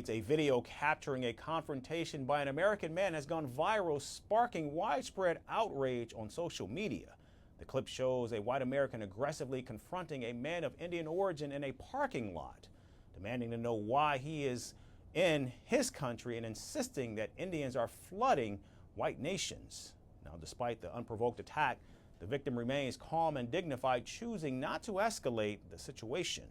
States, a video capturing a confrontation by an American man has gone viral, sparking widespread outrage on social media. The clip shows a white American aggressively confronting a man of Indian origin in a parking lot, demanding to know why he is in his country and insisting that Indians are flooding white nations. Now, despite the unprovoked attack, the victim remains calm and dignified, choosing not to escalate the situation.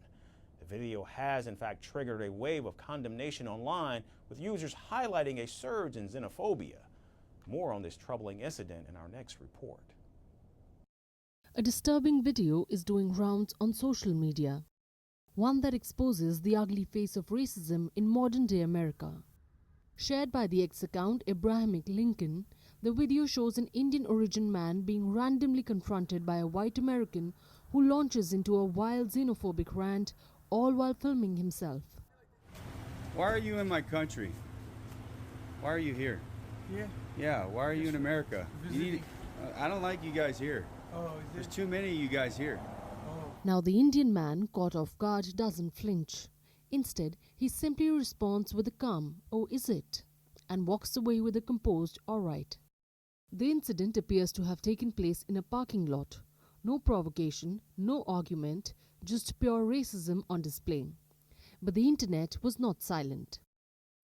The video has, in fact, triggered a wave of condemnation online, with users highlighting a surge in xenophobia. More on this troubling incident in our next report. A disturbing video is doing rounds on social media, one that exposes the ugly face of racism in modern-day America. Shared by the X account Abrahamic Lincoln, the video shows an Indian-origin man being randomly confronted by a white American who launches into a wild xenophobic rant, all while filming himself. Why are you in my country? Why are you here? Yeah, why are you in America? I don't like you guys here. There's too many of you guys here. Now the Indian man, caught off guard, doesn't flinch. Instead, he simply responds with a calm, "Oh, is it?" and walks away with a composed, "All right." The incident appears to have taken place in a parking lot. No provocation, no argument, just pure racism on display. But the internet was not silent.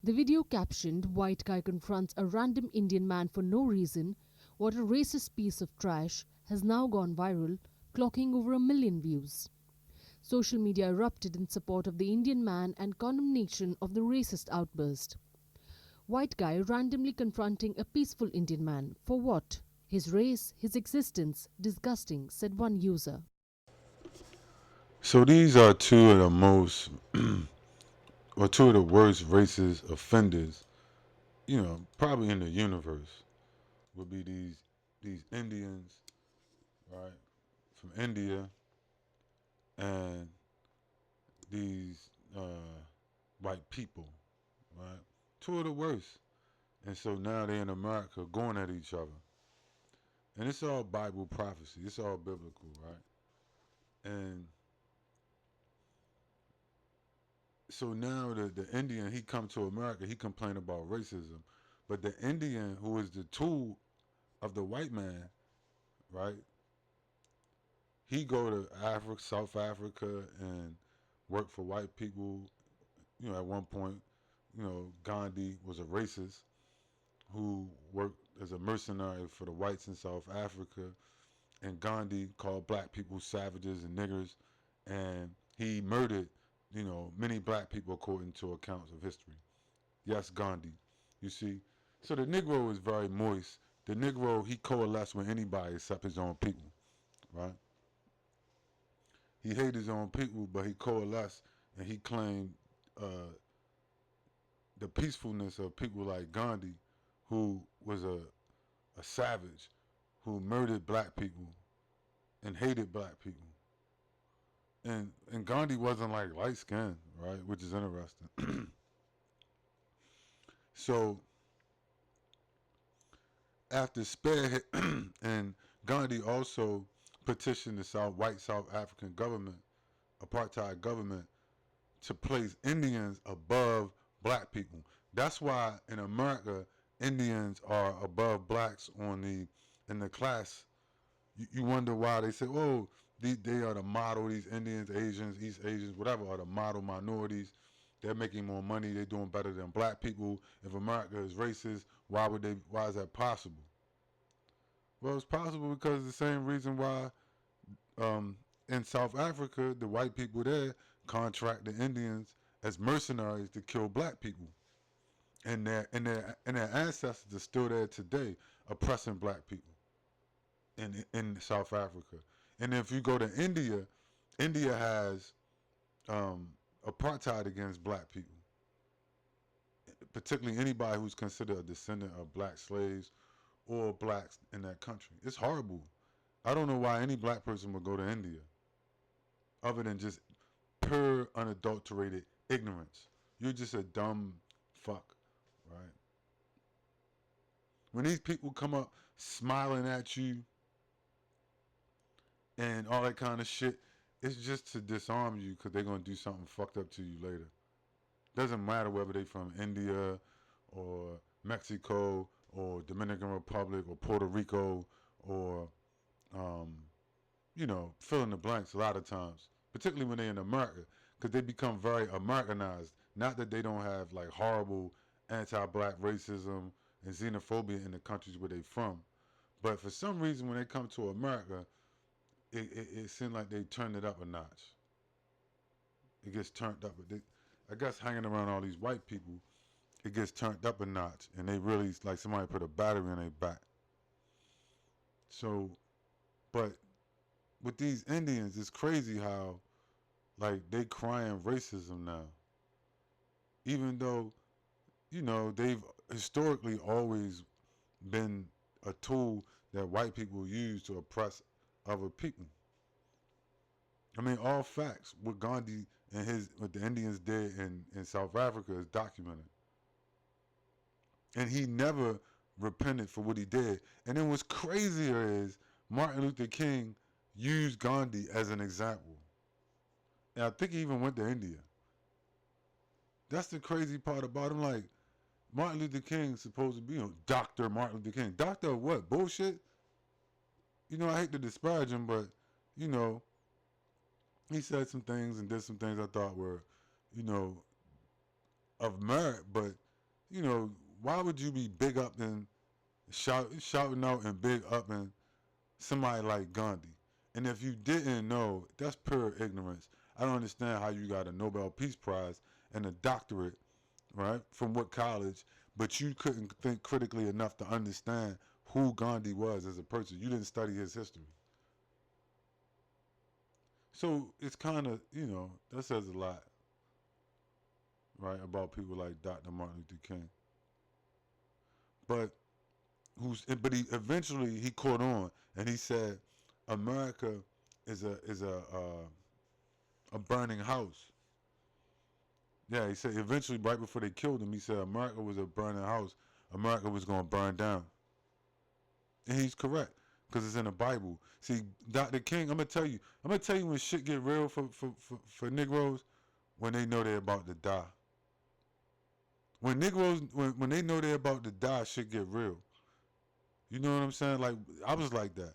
The video captioned, "White guy confronts a random Indian man for no reason. What a racist piece of trash," has now gone viral, clocking over 1 million views. Social media erupted in support of the Indian man and condemnation of the racist outburst. White guy randomly confronting a peaceful Indian man. For what? His race, his existence, disgusting, said one user. So these are two of the most, or two of the worst racist offenders, probably in the universe, would be these Indians, right, from India, and these white people, right? Two of the worst. And so now they're in America going at each other. And it's all Bible prophecy. It's all biblical, right? And so now the Indian, he come to America, he complain about racism. But the Indian, who is the tool of the white man, right? He go to Africa, South Africa, and work for white people. At one point, Gandhi was a racist who worked as a mercenary for the whites in South Africa. And Gandhi called black people savages and niggers. And he murdered, many black people according to accounts of history. Yes, Gandhi. You see? So the Negro is very moist. The Negro, he coalesced with anybody except his own people, right? He hated his own people, but he coalesced and he claimed the peacefulness of people like Gandhi, who was a savage, who murdered black people and hated black people. And Gandhi wasn't like light skinned, right? Which is interesting. So after spearhead, and Gandhi also petitioned the white South African government, apartheid government, to place Indians above black people. That's why in America, Indians are above blacks in the class. You wonder why they say, oh, they are the model, these Indians, Asians, East Asians, whatever, are the model minorities. They're making more money, they're doing better than black people. If America is racist, why is that possible? Well, it's possible because of the same reason why in South Africa, the white people there contract the Indians as mercenaries to kill black people. And their ancestors are still there today, oppressing black people in South Africa. And if you go to India, India has apartheid against black people, particularly anybody who's considered a descendant of black slaves or blacks in that country. It's horrible. I don't know why any black person would go to India other than just pure unadulterated ignorance. You're just a dumb fuck, right? When these people come up smiling at you and all that kind of shit, it's just to disarm you because they're going to do something fucked up to you later. Doesn't matter whether they from India or Mexico or Dominican Republic or Puerto Rico or, fill in the blanks a lot of times, particularly when they're in America, because they become very Americanized. Not that they don't have like horrible anti-black racism and xenophobia in the countries where they're from, but for some reason when they come to America, it seems like they turn it up a notch. It gets turned up. I guess hanging around all these white people, it gets turned up a notch, and they really like somebody put a battery in their back. So, but with these Indians, it's crazy how like they crying racism now, even though they've historically always been a tool that white people use to oppress other people. I mean, all facts. What Gandhi and what the Indians did in South Africa is documented. And he never repented for what he did. And then what's crazier is Martin Luther King used Gandhi as an example. And I think he even went to India. That's the crazy part about him. Like, Martin Luther King is supposed to be Dr. Martin Luther King. Doctor of what? Bullshit? I hate to disparage him, but, he said some things and did some things I thought were, of merit. But, why would you be big up and shouting out and big up and somebody like Gandhi? And if you didn't know, that's pure ignorance. I don't understand how you got a Nobel Peace Prize and a doctorate, right, from what college, but you couldn't think critically enough to understand who Gandhi was as a person. You didn't study his history. So it's kind of, that says a lot, right, about people like Dr. Martin Luther King. But he eventually he caught on and he said America is a burning house. Yeah, he said eventually right before they killed him, he said America was a burning house. America was going to burn down. And he's correct, because it's in the Bible. See, Dr. King, I'm gonna tell you when shit get real for Negroes, when they know they're about to die. When Negroes, when they know they're about to die, shit get real. You know what I'm saying? Like, I was like that.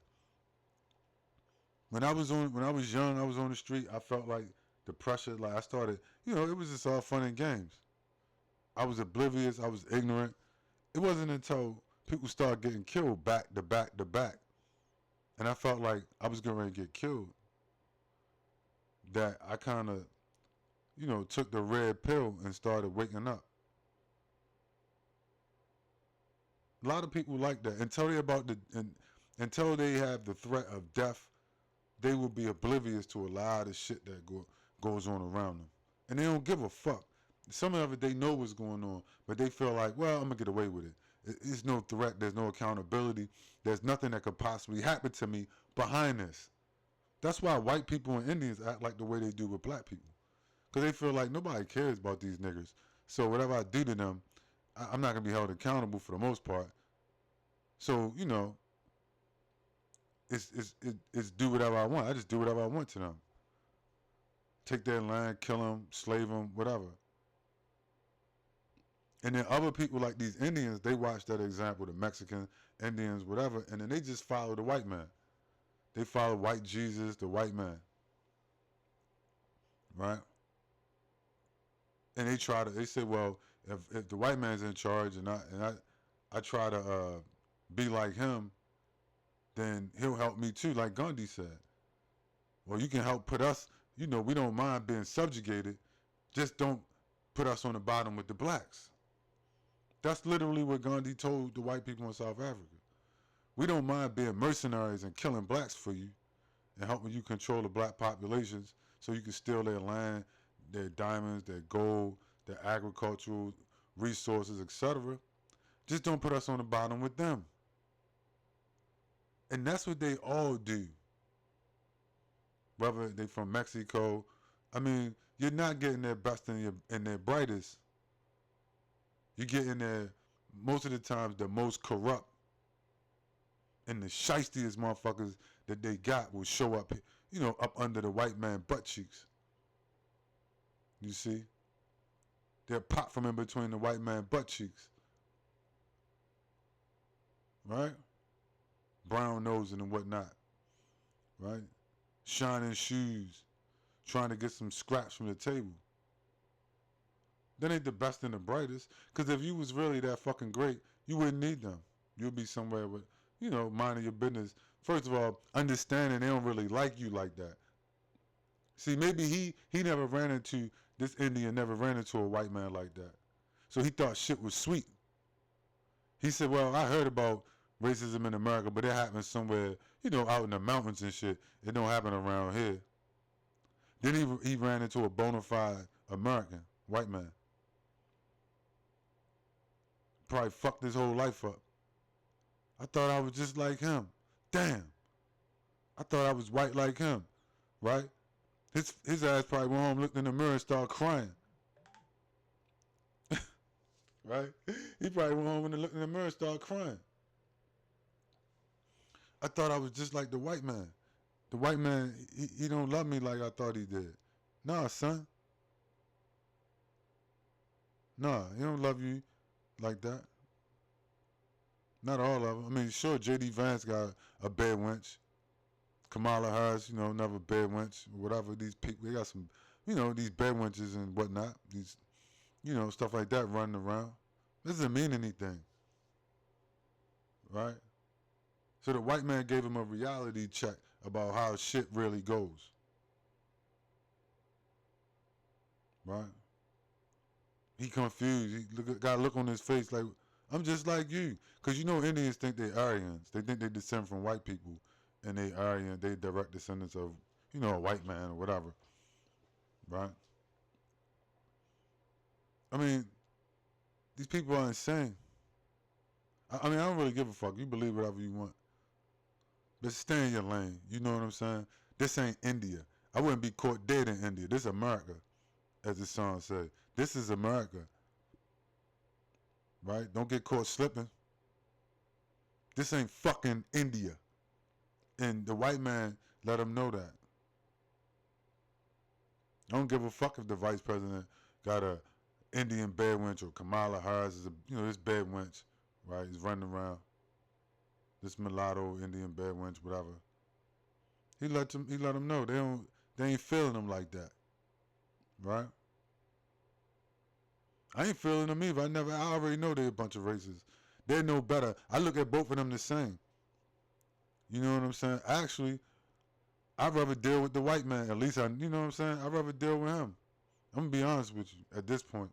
When I was young, I was on the street, I felt like the pressure, like I started, it was just all fun and games. I was oblivious, I was ignorant. It wasn't until people started getting killed back to back to back, and I felt like I was getting ready to get killed, that I kind of, took the red pill and started waking up. A lot of people like that. Until they have the threat of death, they will be oblivious to a lot of shit that goes on around them. And they don't give a fuck. Some of it they know what's going on, but they feel like, well, I'm going to get away with it. There's no threat. There's no accountability. There's nothing that could possibly happen to me behind this. That's why white people and Indians act like the way they do with black people. Because they feel like nobody cares about these niggas. So whatever I do to them, I'm not going to be held accountable for the most part. So, it's do whatever I want. I just do whatever I want to them. Take their land, kill them, slave them, whatever. And then other people like these Indians, they watch that example, the Mexican, Indians, whatever, and then they just follow the white man. They follow white Jesus, the white man. Right? And they say, well, if the white man's in charge and I try to be like him, then he'll help me too, like Gandhi said. Well, you can help put us, we don't mind being subjugated, just don't put us on the bottom with the blacks. That's literally what Gandhi told the white people in South Africa. We don't mind being mercenaries and killing blacks for you and helping you control the black populations so you can steal their land, their diamonds, their gold, their agricultural resources, etc. Just don't put us on the bottom with them. And that's what they all do. Whether they from Mexico, I mean, you're not getting their best and their brightest. You're getting their, most of the times, the most corrupt and the shystiest motherfuckers that they got will show up, up under the white man butt cheeks. You see? They'll pop from in between the white man butt cheeks. Right? Brown nosing and whatnot. Right? Shining shoes. Trying to get some scraps from the table. That ain't the best and the brightest. Because if you was really that fucking great, you wouldn't need them. You'll be somewhere with, minding your business. First of all, understanding they don't really like you like that. See, maybe he never ran into, this Indian never ran into a white man like that. So he thought shit was sweet. He said, well, I heard about racism in America, but it happens somewhere, out in the mountains and shit. It don't happen around here. Then he ran into a bona fide American, white man. Probably fucked his whole life up. I thought I was just like him. Damn. I thought I was white like him. Right? His ass probably went home, looked in the mirror and started crying. Right? He probably went home and looked in the mirror and started crying. I thought I was just like the white man. The white man, he don't love me like I thought he did. Nah, son. Nah, he don't love you like that. Not all of them. I mean, sure, J.D. Vance got a bed wench. Kamala Harris, another bed wench. Whatever, these people, they got some, these bed wenches and whatnot. These, stuff like that running around. This doesn't mean anything. Right? So the white man gave him a reality check about how shit really goes. Right? He confused. Got a look on his face like, I'm just like you. Because Indians think they're Aryans. They think they descend from white people. And they Aryan, they direct descendants of, a white man or whatever. Right? I mean, these people are insane. I don't really give a fuck. You believe whatever you want. But stay in your lane. You know what I'm saying? This ain't India. I wouldn't be caught dead in India. This is America, as the song said. This is America. Right? Don't get caught slipping. This ain't fucking India. And the white man let him know that. I don't give a fuck if the vice president got a Indian bed wench or Kamala Harris is this bed wench, right? He's running around. This mulatto Indian bed wench, whatever. He let them know they ain't feeling them like that, right? I ain't feeling them either. I already know they're a bunch of racists. They know better. I look at both of them the same. You know what I'm saying? Actually, I'd rather deal with the white man. At least you know what I'm saying? I'd rather deal with him. I'm going to be honest with you at this point.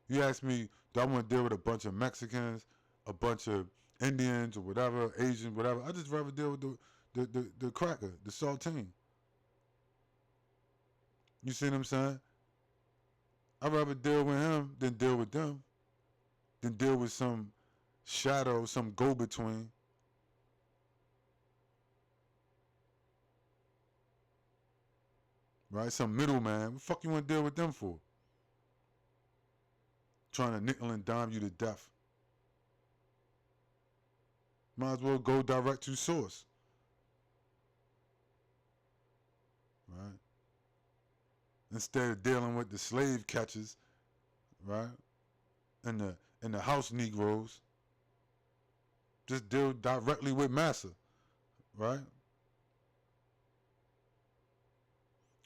You ask me, do I want to deal with a bunch of Mexicans, a bunch of Indians or whatever, Asians, whatever? I just rather deal with the cracker, the saltine. You see what I'm saying? I'd rather deal with him than deal with them. Than deal with some shadow, some go-between. Right? Some middleman. What the fuck you want to deal with them for? Trying to nickel and dime you to death. Might as well go direct to source. Right? Instead of dealing with the slave catchers, right? And the house Negroes. Just deal directly with massa. Right?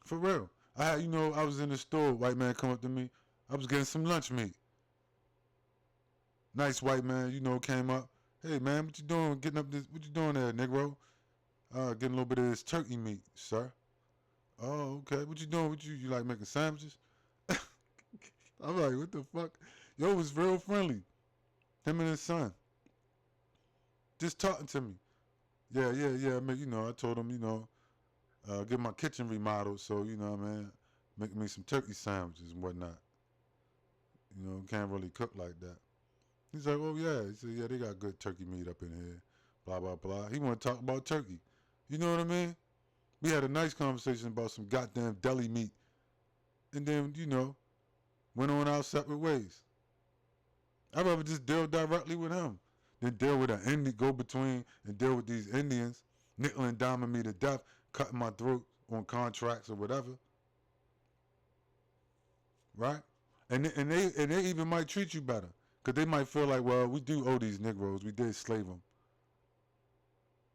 For real. I was in the store, white man come up to me. I was getting some lunch meat. Nice white man, came up. Hey man, what you doing? What you doing there, Negro? Getting a little bit of this turkey meat, sir. Oh, okay. What you doing? You like making sandwiches? I'm like, what the fuck? Yo, was real friendly. Him and his son. Just talking to me. Yeah. I mean, I told him, get my kitchen remodeled, so make me some turkey sandwiches and whatnot. Can't really cook like that. He's like, oh yeah. He said, yeah, they got good turkey meat up in here. Blah blah blah. He want to talk about turkey. You know what I mean? We had a nice conversation about some goddamn deli meat, and then went on our separate ways. I'd rather just deal directly with him than deal with an Indian go-between and deal with these Indians nickel and diming me to death, cutting my throat on contracts or whatever. Right? And they even might treat you better. Because they might feel like, well, we do owe these Negroes. We did slave them.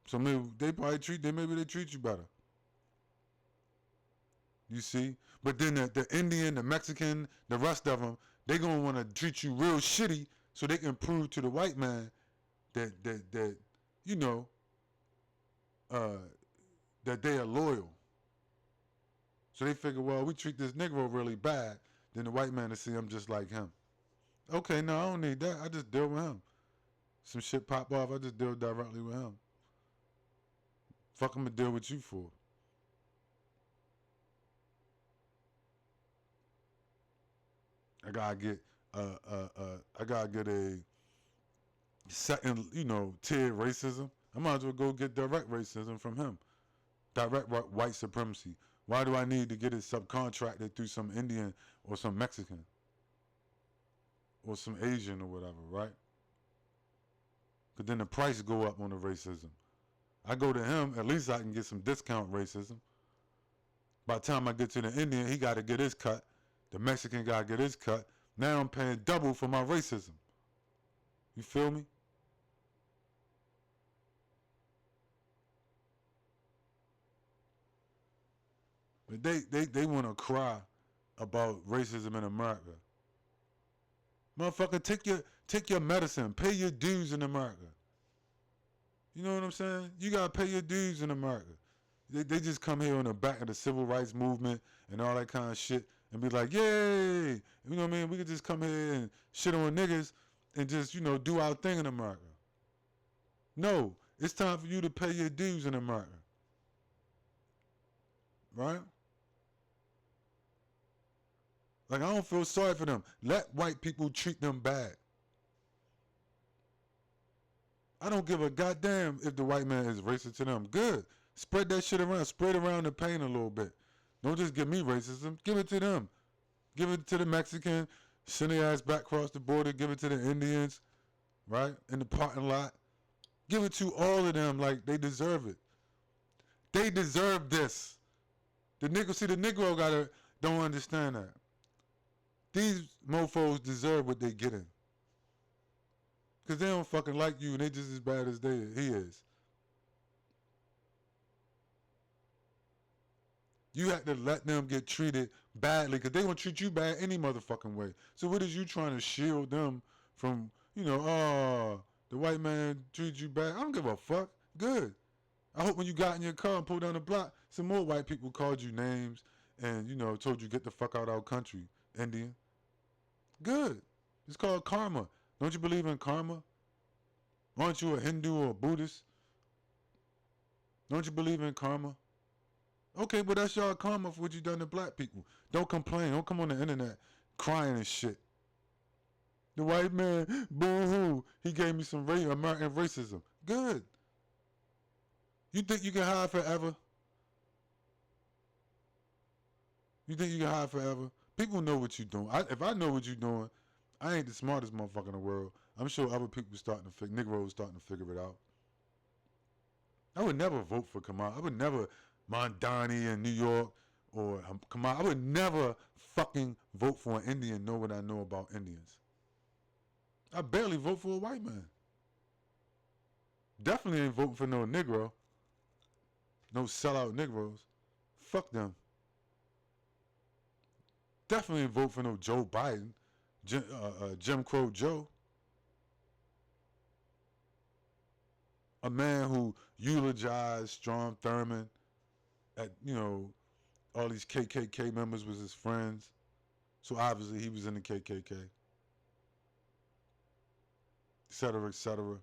So maybe they treat you better. You see? But then the Indian, the Mexican, the rest of them, they going to want to treat you real shitty so they can prove to the white man that you know, that they are loyal. So they figure, well, we treat this Negro really bad, then the white man will see him just like him. Okay, no, I don't need that. I just deal with him. Some shit pop off, I just deal directly with him. Fuck him to deal with you for. I gotta get a second, you know, tier racism. I might as well go get direct racism from him. Direct white supremacy. Why do I need to get it subcontracted through some Indian or some Mexican or some Asian or whatever, right? Because then the price go up on the racism. I go to him, at least I can get some discount racism. By the time I get to the Indian, he got to get his cut. The Mexican got to get his cut. Now I'm paying double for my racism. You feel me? But they want to cry about racism in America. Motherfucker, take your medicine. Pay your dues in America. You know what I'm saying? You got to pay your dues in America. They just come here on the back of the civil rights movement and all that kind of shit and be like, yay! You know what I mean? We could just come here and shit on niggas and just, you know, do our thing in America. No, it's time for you to pay your dues in America. Right? Like, I don't feel sorry for them. Let white people treat them bad. I don't give a goddamn if the white man is racist to them. Good. Spread that shit around. Spread around the pain a little bit. Don't just give me racism. Give it to them. Give it to the Mexican. Send their ass back across the border. Give it to the Indians. Right? In the parking lot. Give it to all of them like they deserve it. They deserve this. The Negro don't understand that. These mofos deserve what they getting. Because they don't fucking like you and they just as bad as he is. You have to let them get treated badly because they gonna treat you bad any motherfucking way. So what is you trying to shield them from, you know, oh, the white man treated you bad? I don't give a fuck. Good. I hope when you got in your car and pulled down the block, some more white people called you names and, you know, told you get the fuck out of our country, Indian. Good. It's called karma. Don't you believe in karma? Aren't you a Hindu or a Buddhist? Don't you believe in karma? Okay, but that's y'all karma for what you done to black people. Don't complain. Don't come on the internet crying and shit. The white man, boo-hoo, he gave me some American racism. Good. You think you can hide forever? You think you can hide forever? People know what you're doing. If I know what you're doing, I ain't the smartest motherfucker in the world. I'm sure other people Negroes starting to figure it out. I would never vote for Kamal. I would never Mondani in New York or Kamal. I would never fucking vote for an Indian, know what I know about Indians. I barely vote for a white man. Definitely ain't voting for no Negro. No sellout Negroes. Fuck them. Definitely ain't vote for no Joe Biden. Jim Crow Joe. A man who eulogized Strom Thurmond at, you know, all these KKK members was his friends. So obviously he was in the KKK. Et cetera, et cetera.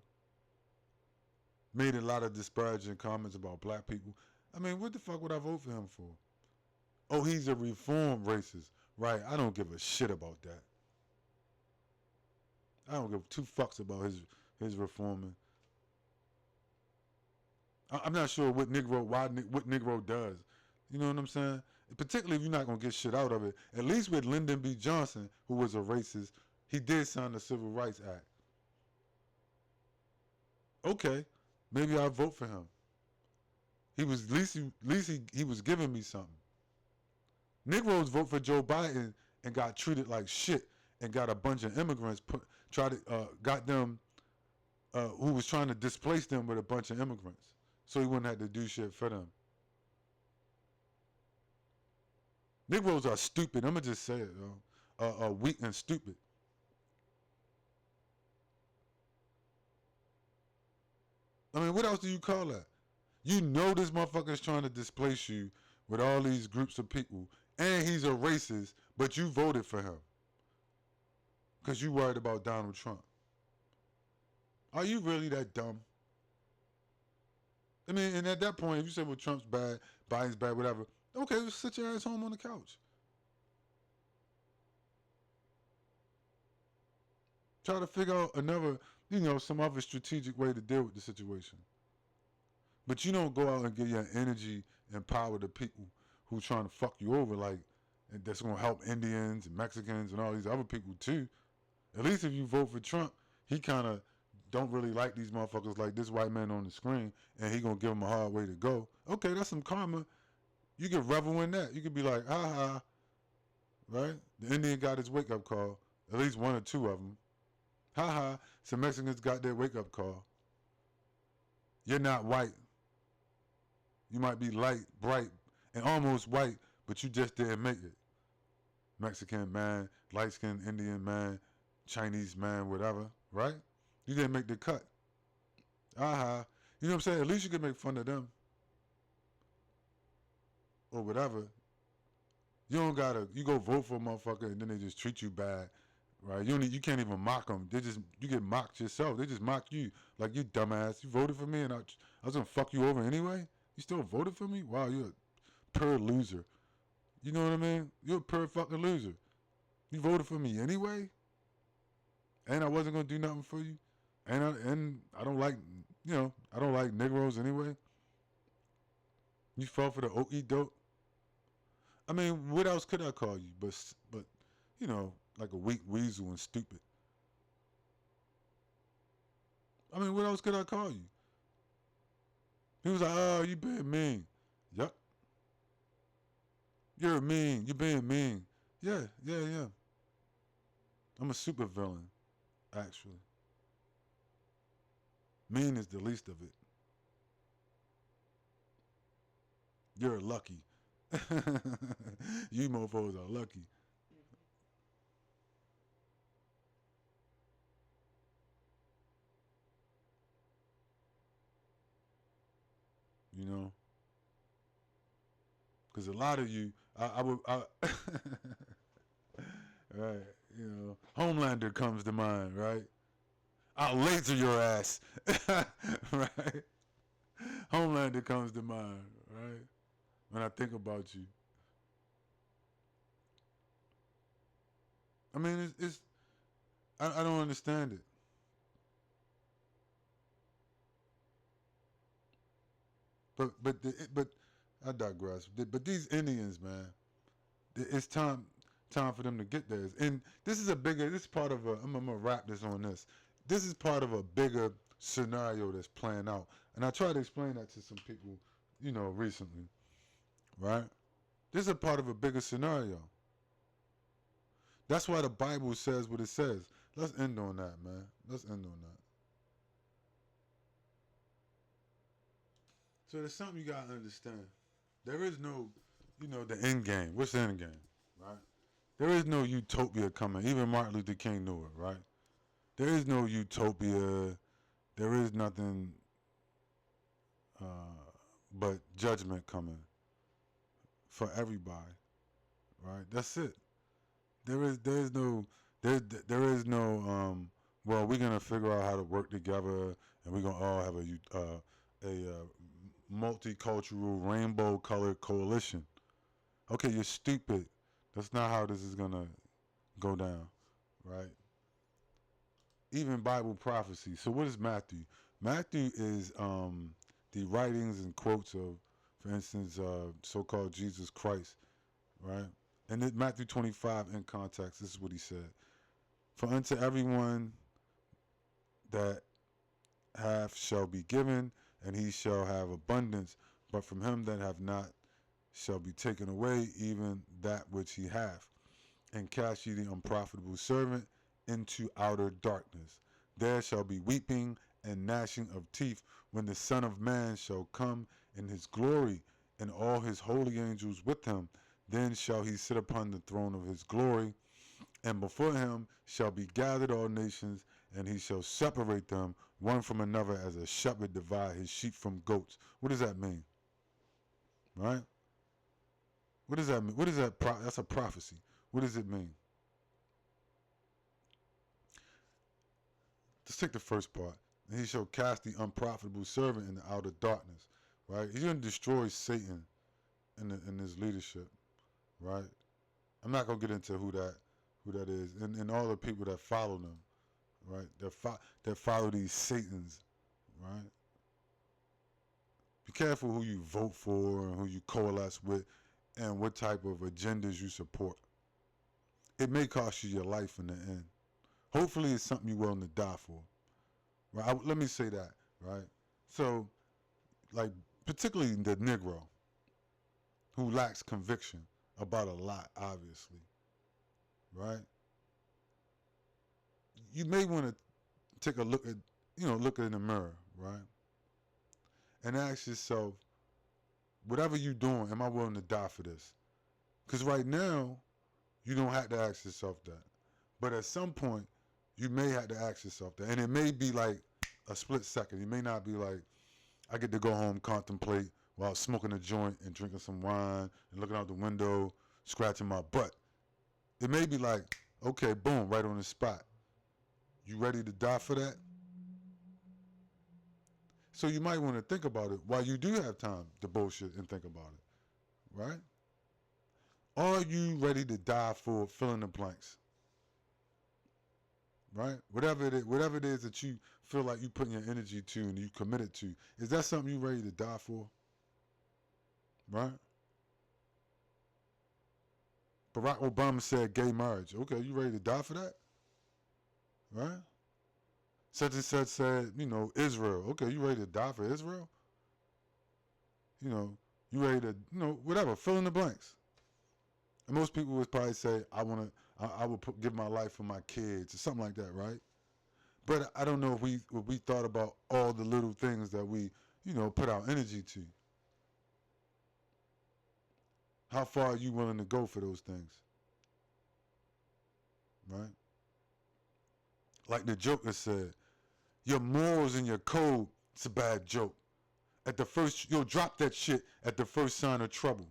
Made a lot of disparaging comments about black people. I mean, what the fuck would I vote for him for? Oh, he's a reformed racist. Right, I don't give a shit about that. I don't give two fucks about his reforming. I'm not sure what Negro does. You know what I'm saying? Particularly if you're not going to get shit out of it. At least with Lyndon B. Johnson, who was a racist, he did sign the Civil Rights Act. Okay, maybe I'll vote for him. He was at least he was giving me something. Negroes vote for Joe Biden and got treated like shit and got a bunch of immigrants who was trying to displace them with a bunch of immigrants so he wouldn't have to do shit for them. Negroes are stupid. I'm going to just say it, though. Weak and stupid. I mean, what else do you call that? You know this motherfucker is trying to displace you with all these groups of people, and he's a racist, but you voted for him because you worried about Donald Trump. Are you really that dumb? I mean, and at that point, if you say, well, Trump's bad, Biden's bad, whatever, okay, just sit your ass home on the couch. Try to figure out some other strategic way to deal with the situation. But you don't go out and give your energy and power to people who trying to fuck you over, like, and that's going to help Indians and Mexicans and all these other people too. At least if you vote for Trump, he kind of don't really like these motherfuckers like this white man on the screen, and he going to give him a hard way to go. Okay, that's some karma. You can revel in that. You can be like, ha, right? The Indian got his wake-up call, at least one or two of them. Ha, some Mexicans got their wake-up call. You're not white. You might be light, bright, and almost white, but you just didn't make it. Mexican man, light-skinned Indian man, Chinese man, whatever, right? You didn't make the cut. You know what I'm saying? At least you can make fun of them. Or whatever. You go vote for a motherfucker and then they just treat you bad, right? You can't even mock them. You get mocked yourself. They just mock you. Like, you dumbass. You voted for me and I was going to fuck you over anyway? You still voted for me? Wow, you're a pure loser. You know what I mean? You're a pure fucking loser. You voted for me anyway? And I wasn't going to do nothing for you? And I don't like, I don't like Negroes anyway? You fell for the okey doke? I mean, what else could I call you? But like a weak weasel and stupid. I mean, what else could I call you? He was like, oh, you being mean. Yup. You're mean. You're being mean. Yeah. I'm a super villain, actually. Mean is the least of it. You're lucky. You mofos are lucky. You know? Because a lot of you, I would, right, Homelander comes to mind, right? I'll laser your ass, right? Homelander comes to mind, right? When I think about you. I mean, I don't understand it. But I digress. But these Indians, man, it's time for them to get there. And this is part of I'm gonna wrap this on this. This is part of a bigger scenario that's playing out. And I tried to explain that to some people, recently. Right? This is a part of a bigger scenario. That's why the Bible says what it says. Let's end on that, man. Let's end on that. So there's something you gotta understand. There is no, the end game. What's the end game, right? There is no utopia coming. Even Martin Luther King knew it, right? There is no utopia. There is nothing but judgment coming for everybody, right? That's it. There is no well, we're gonna figure out how to work together and we're gonna all have a multicultural rainbow colored coalition. Okay, you're stupid. That's not how this is gonna go down, right? Even Bible prophecy. So what is Matthew? Matthew is the writings and quotes of, for instance, so-called Jesus Christ, right? And in Matthew 25 in context, this is what he said. For unto everyone that hath shall be given, and he shall have abundance, but from him that have not shall be taken away even that which he hath. and cast ye the unprofitable servant into outer darkness. There shall be weeping and gnashing of teeth when the Son of Man shall come in his glory, and all his holy angels with him. Then shall he sit upon the throne of his glory, and before him shall be gathered all nations, and he shall separate them one from another, as a shepherd divide his sheep from goats. What does that mean? Right? What does that mean? What is that? That's a prophecy. What does it mean? Let's take the first part. And he shall cast the unprofitable servant into outer darkness. Right? He's going to destroy Satan in his leadership. Right? I'm not going to get into who that is, and all the people that follow them. Right? That follow these Satans. Right? Be careful who you vote for and who you coalesce with and what type of agendas you support. It may cost you your life in the end. Hopefully it's something you're willing to die for. Right? Let me say that, right? So, like, particularly the Negro, who lacks conviction about a lot, obviously, right? You may want to take a look at, look in the mirror, right? And ask yourself, whatever you're doing, am I willing to die for this? Because right now, you don't have to ask yourself that. But at some point, you may have to ask yourself that. And it may be like a split second. It may not be like, I get to go home, contemplate while smoking a joint and drinking some wine and looking out the window, scratching my butt. It may be like, okay, boom, right on the spot. You ready to die for that? So you might want to think about it while you do have time to bullshit and think about it, right? Are you ready to die for fill in the blanks? Right? Whatever it is that you feel like you putting your energy to and you committed to, is that something you ready to die for? Right? Barack Obama said gay marriage. Okay, you ready to die for that? Right? Such and such said, Israel. Okay, you ready to die for Israel? You ready to, whatever, fill in the blanks. And most people would probably say, I would give my life for my kids or something like that, right? But I don't know if we thought about all the little things that we, put our energy to. How far are you willing to go for those things? Right? Like the Joker said, your morals and your code, it's a bad joke. You'll drop that shit at the first sign of trouble.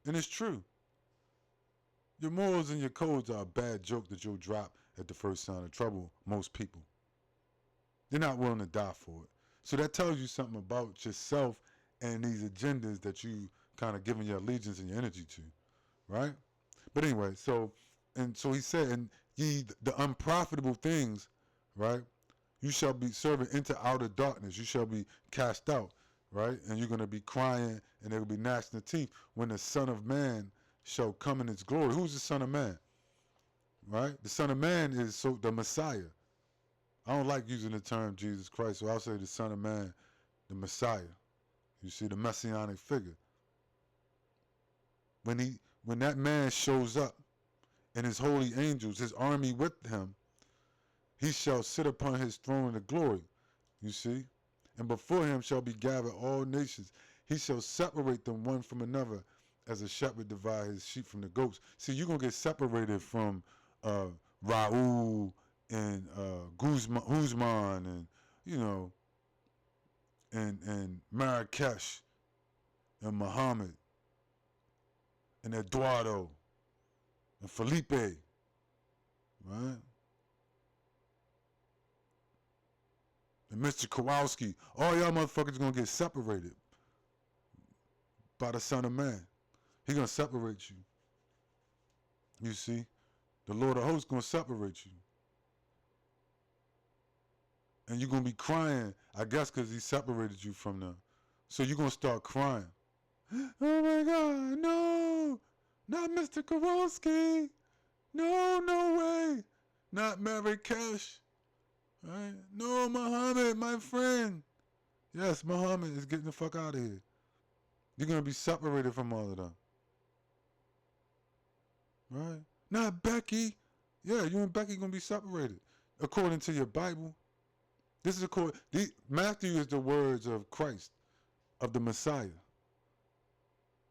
And it's true. Your morals and your codes are a bad joke that you'll drop at the first sign of trouble, most people. They're not willing to die for it. So that tells you something about yourself and these agendas that you kind of giving your allegiance and your energy to, right? But anyway, so he said, and ye the unprofitable things, right? You shall be serving into outer darkness. You shall be cast out, right? And you're going to be crying and there will be gnashing of teeth when the Son of Man shall come in his glory. Who's the Son of Man? Right? The Son of Man is the Messiah. I don't like using the term Jesus Christ, so I'll say the Son of Man, the Messiah. You see, the messianic figure. When that man shows up and his holy angels, his army with him, he shall sit upon his throne in glory, you see? And before him shall be gathered all nations. He shall separate them one from another, as a shepherd divide his sheep from the goats. See, you're going to get separated from Raul and Guzman and, and Marrakesh and Muhammad and Eduardo and Felipe, right? And Mr. Kowalski. All y'all motherfuckers going to get separated by the Son of Man. He's going to separate you. You see? The Lord of hosts going to separate you. And you're going to be crying, I guess because he separated you from them. So you're going to start crying. Oh my God, no! Not Mr. Kowalski! No, no way! Not Marrakesh! Right? No, Muhammad, my friend! Yes, Muhammad is getting the fuck out of here. You're going to be separated from all of them. Right? Not Becky. Yeah, you and Becky gonna be separated according to your Bible. This is Matthew is the words of Christ, of the Messiah,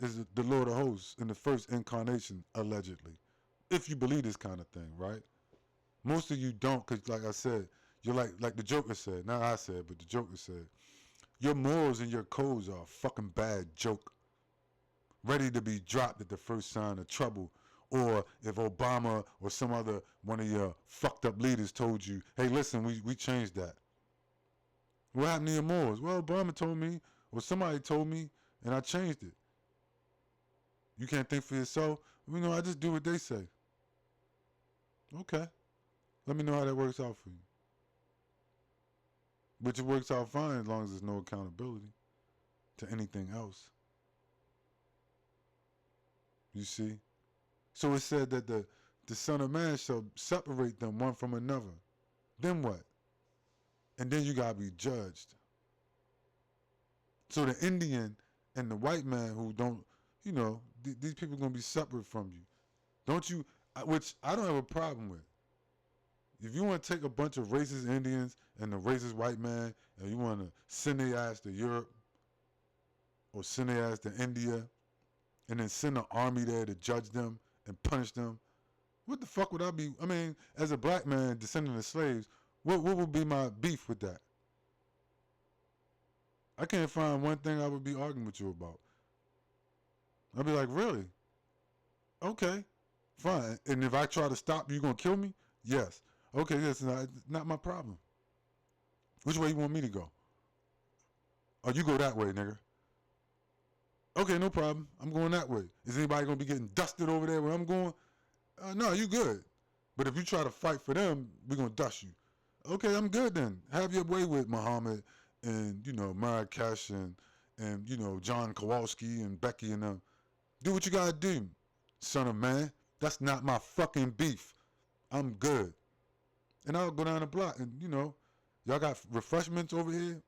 is the Lord of hosts in the first incarnation, allegedly. If you believe this kind of thing, right? Most of you don't, because like I said, you're like the Joker said, not I said, but the Joker said, your morals and your codes are a fucking bad joke, ready to be dropped at the first sign of trouble. Or if Obama or some other one of your fucked up leaders told you, hey, listen, we changed that. What happened to your morals? Well, Obama told me, or somebody told me, and I changed it. You can't think for yourself? I just do what they say. Okay. Let me know how that works out for you. Which it works out fine as long as there's no accountability to anything else. You see? So it said that the Son of Man shall separate them one from another. Then what? And then you gotta be judged. So the Indian and the white man who don't, these people are gonna be separate from you. Don't you? Which I don't have a problem with. If you want to take a bunch of racist Indians and a racist white man and you want to send their ass to Europe or send their ass to India and then send an army there to judge them and punish them, what the fuck would I be? I mean, as a black man descendant of slaves, what would be my beef with that? I can't find one thing I would be arguing with you about. I'd be like, really? Okay, fine. And if I try to stop you, gonna kill me? Yes. Okay, that's not my problem. Which way you want me to go? Oh, you go that way, nigga. Okay, no problem. I'm going that way. Is anybody gonna be getting dusted over there where I'm going? No, you good. But if you try to fight for them, we're gonna dust you. Okay, I'm good then. Have your way with Muhammad and, Marrakesh and John Kowalski and Becky and them. Do what you gotta do, son of man. That's not my fucking beef. I'm good. And I'll go down the block and, y'all got refreshments over here?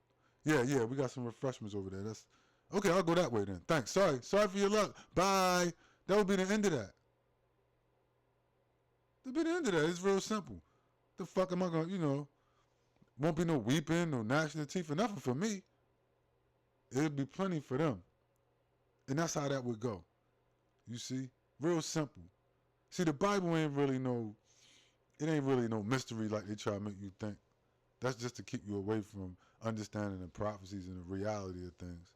Yeah, we got some refreshments over there. That's okay, I'll go that way then. Thanks. Sorry for your luck. Bye. That would be the end of that. That'd be the end of that. It's real simple. The fuck am I gonna, won't be no weeping, no gnashing of teeth, or nothing for me. It'll be plenty for them. And that's how that would go. You see? Real simple. See, the Bible ain't really no mystery like they try to make you think. That's just to keep you away from understanding the prophecies and the reality of things.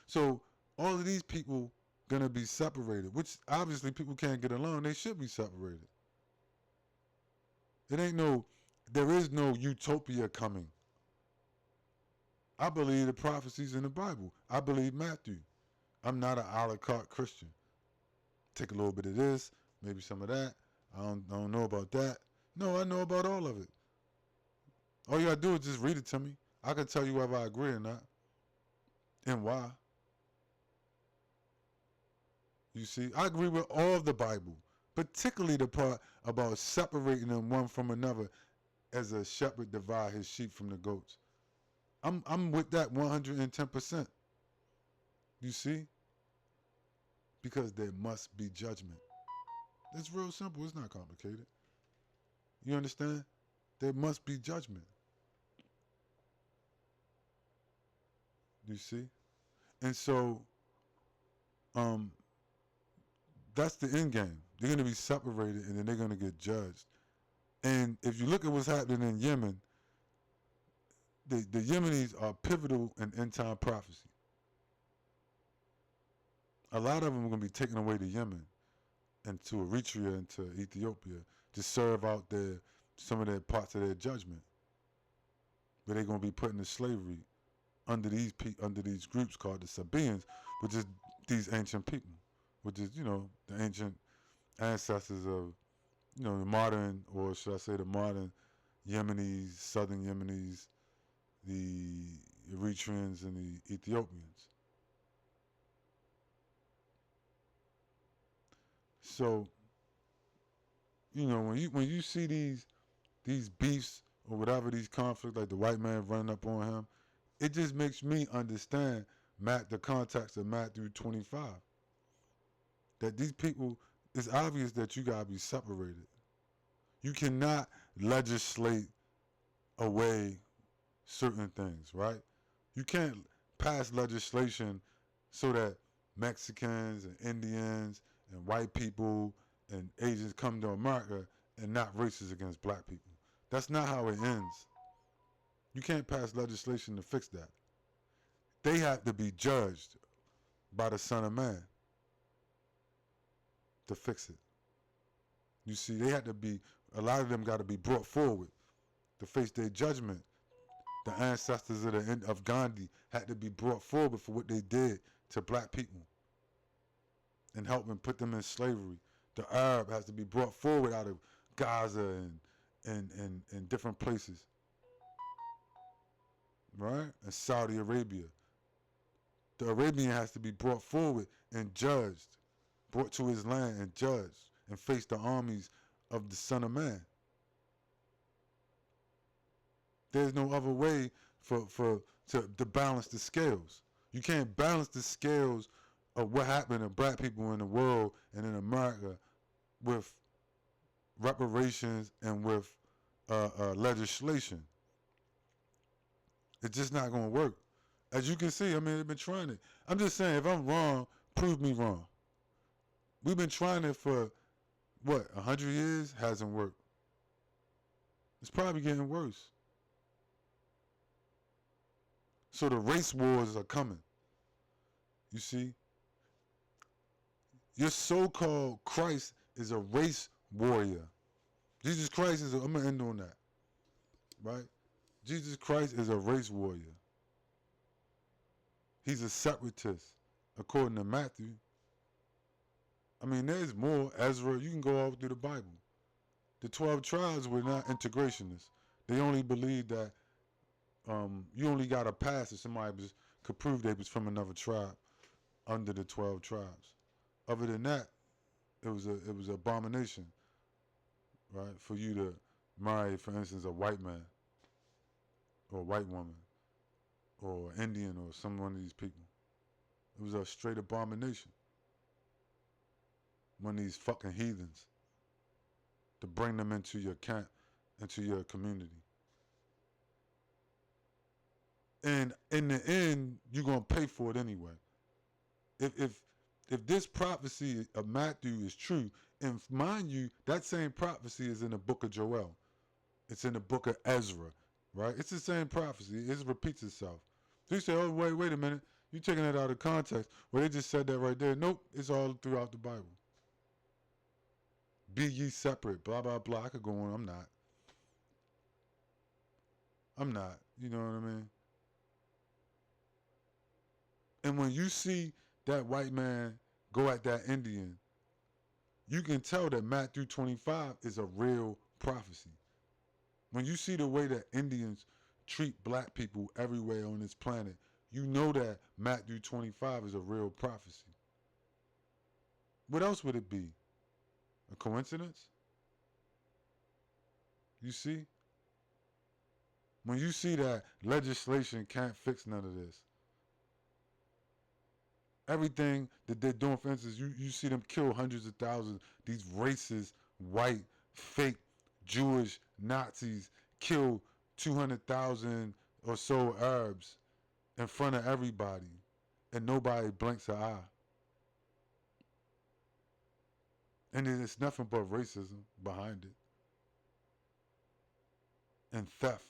So all of these people gonna be separated, which obviously people can't get along. They should be separated. There is no utopia coming. I believe the prophecies in the Bible. I believe Matthew. I'm not an a la carte Christian. Take a little bit of this, maybe some of that. I don't know about that. No, I know about all of it. All you gotta do is just read it to me. I can tell you whether I agree or not. And why. You see, I agree with all of the Bible, particularly the part about separating them one from another as a shepherd divide his sheep from the goats. I'm with that 110%. You see? Because there must be judgment. It's real simple. It's not complicated. You understand? There must be judgment. You see? And so, that's the end game. They're going to be separated and then they're going to get judged. And if you look at what's happening in Yemen, the Yemenis are pivotal in end-time prophecy. A lot of them are going to be taken away to Yemen and to Eritrea and to Ethiopia to serve out some of their parts of their judgment. But they're going to be put into slavery under these groups called the Sabaeans, which is these ancient people, which is, the ancient ancestors of, the modern, or should I say the modern Yemenis, southern Yemenis, the Eritreans, and the Ethiopians. So, when you see these beefs or whatever, these conflicts, like the white man running up on him, it just makes me understand the context of Matthew 25. That these people, it's obvious that you gotta be separated. You cannot legislate away certain things, right? You can't pass legislation so that Mexicans and Indians and white people and Asians come to America and not racist against black people. That's not how it ends. You can't pass legislation to fix that. They have to be judged by the Son of Man to fix it. You see, they had to be, a lot of them got to be brought forward to face their judgment. The ancestors of Gandhi had to be brought forward for what they did to black people and help them put them in slavery. The Arab has to be brought forward out of Gaza and different places, right? And Saudi Arabia. The Arabian has to be brought forward and judged, brought to his land and judged, and face the armies of the Son of Man. There's no other way to balance the scales. You can't balance the scales of what happened to black people in the world and in America with reparations and with legislation. It's just not going to work. As you can see, I mean, they've been trying it. I'm just saying, if I'm wrong, prove me wrong. We've been trying it for, 100 years? Hasn't worked. It's probably getting worse. So the race wars are coming. You see? Your so-called Christ is a race warrior. Jesus Christ is I'm going to end on that. Right? Jesus Christ is a race warrior. He's a separatist, according to Matthew. I mean, there's more. Ezra, you can go all through the Bible. The 12 tribes were not integrationists. They only believed that you only got to pass if somebody could prove they was from another tribe under the 12 tribes. Other than that, it was an abomination, right? For you to marry, for instance, a white man or a white woman or an Indian or one of these people. It was a straight abomination. One of these fucking heathens to bring them into your camp, into your community. And in the end, you're gonna pay for it anyway. If this prophecy of Matthew is true, and mind you, that same prophecy is in the book of Joel. It's in the book of Ezra, right? It's the same prophecy. It repeats itself. So you say, oh, wait a minute. You're taking it out of context. Well, they just said that right there. Nope, it's all throughout the Bible. Be ye separate, blah, blah, blah. I could go on. I'm not. You know what I mean? And when you see that white man go at that Indian, you can tell that Matthew 25 is a real prophecy. When you see the way that Indians treat black people everywhere on this planet, you know that Matthew 25 is a real prophecy. What else would it be? A coincidence? You see? When you see that legislation can't fix none of this, everything that they're doing, for instance, you see them kill hundreds of thousands, these racist, white, fake, Jewish Nazis kill 200,000 or so Arabs in front of everybody, and nobody blinks an eye. And it's nothing but racism behind it. And theft.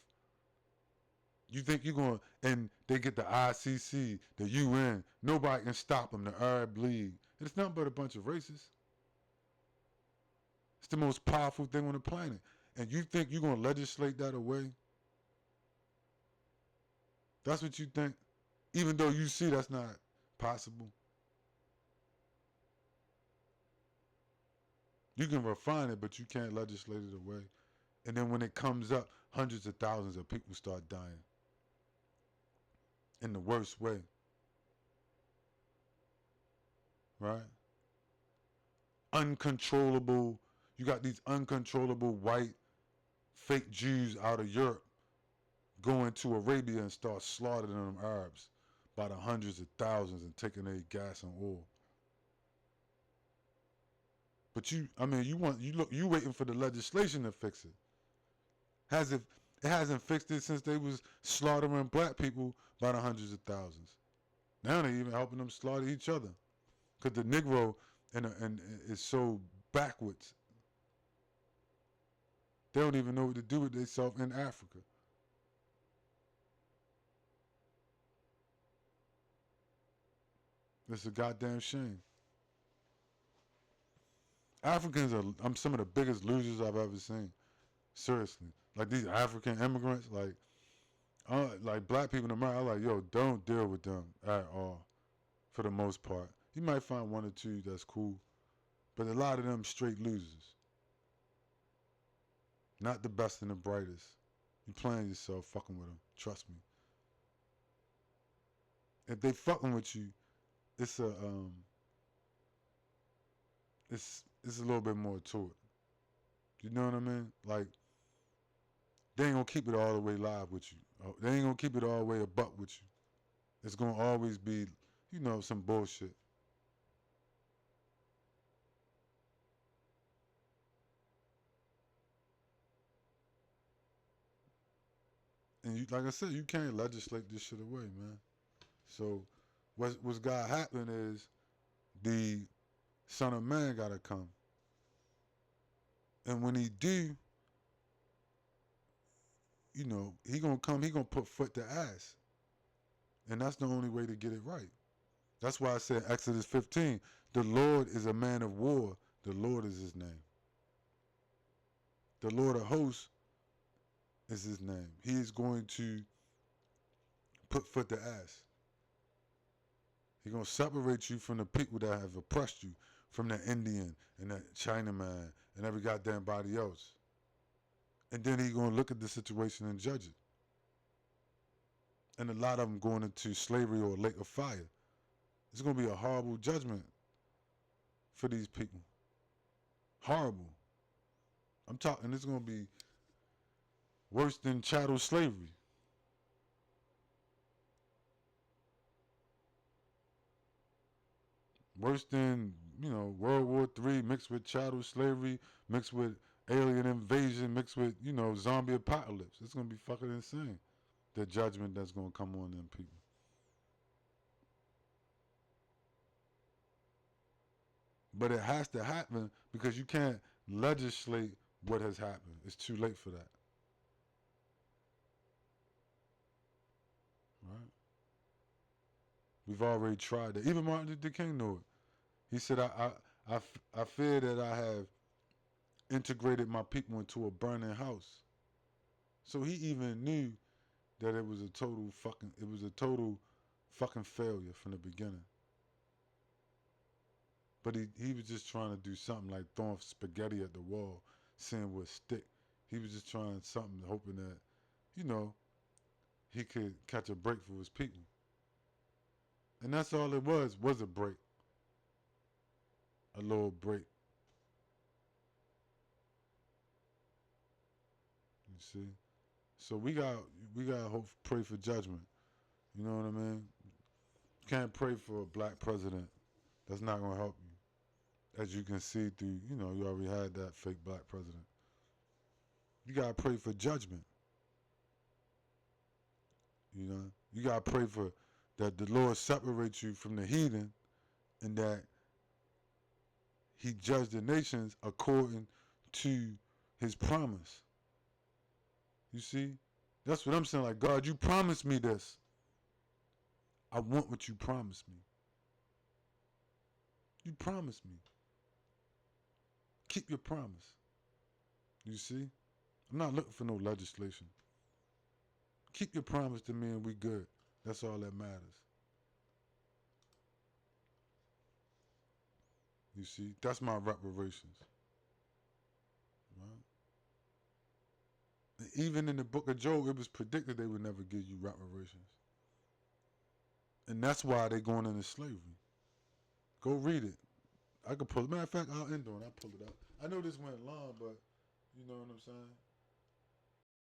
You think you're going, and they get the ICC, the UN, nobody can stop them, the Arab League. And it's nothing but a bunch of racists. It's the most powerful thing on the planet. And you think you're going to legislate that away? That's what you think? Even though you see that's not possible. You can refine it, but you can't legislate it away. And then when it comes up, hundreds of thousands of people start dying. In the worst way. Right? Uncontrollable. You got these uncontrollable white fake Jews out of Europe going to Arabia and start slaughtering them Arabs by the hundreds of thousands and taking their gas and oil. But you waiting for the legislation to fix it. It hasn't fixed it since they was slaughtering black people by the hundreds of thousands. Now they even helping them slaughter each other, because the Negro and is so backwards. They don't even know what to do with themselves in Africa. It's a goddamn shame. Africans are some of the biggest losers I've ever seen. Seriously. Like these African immigrants, like black people in America, I'm like, yo, don't deal with them at all, for the most part. You might find one or two that's cool, but a lot of them straight losers. Not the best and the brightest. You playing yourself fucking with them. Trust me. If they fucking with you, it's a little bit more to it. You know what I mean? Like, they ain't gonna keep it all the way live with you. They ain't gonna keep it all the way a buck with you. It's gonna always be, some bullshit. And like I said, you can't legislate this shit away, man. So what's gotta happen is the Son of Man gotta come. And when he do, he gonna come, he gonna put foot to ass. And that's the only way to get it right. That's why I said Exodus 15, the Lord is a man of war. The Lord is his name. The Lord of hosts is his name. He is going to put foot to ass. He's going to separate you from the people that have oppressed you, from the Indian and that Chinaman and every goddamn body else. And then he's going to look at the situation and judge it. And a lot of them going into slavery or a lake of fire. It's going to be a horrible judgment for these people. Horrible. I'm talking, it's going to be worse than chattel slavery. Worse than, World War III mixed with chattel slavery, mixed with alien invasion, mixed with, zombie apocalypse. It's going to be fucking insane, the judgment that's going to come on them people. But it has to happen because you can't legislate what has happened. It's too late for that. Right? We've already tried that. Even Martin Luther King knew it. He said, I fear that I have integrated my people into a burning house. So he even knew that it was a total fucking failure from the beginning. But he was just trying to do something like throwing spaghetti at the wall, seeing what stick. He was just trying something, hoping that, he could catch a break for his people. And that's all it was a break. A little break. You see? So we got hope, pray for judgment. You know what I mean? You can't pray for a black president. That's not going to help you. As you can see through, you already had that fake black president. You got to pray for judgment. You got to pray for that the Lord separates you from the heathen and that he judged the nations according to his promise. You see? That's what I'm saying. Like, God, you promised me this. I want what you promised me. You promised me. Keep your promise. You see? I'm not looking for no legislation. Keep your promise to me and we good. That's all that matters. You see? That's my reparations. Right? And even in the book of Job, it was predicted they would never give you reparations. And that's why they're going into slavery. Go read it. I could pull it. Matter of fact, I'll end on it. I'll pull it up. I know this went long, but you know what I'm saying?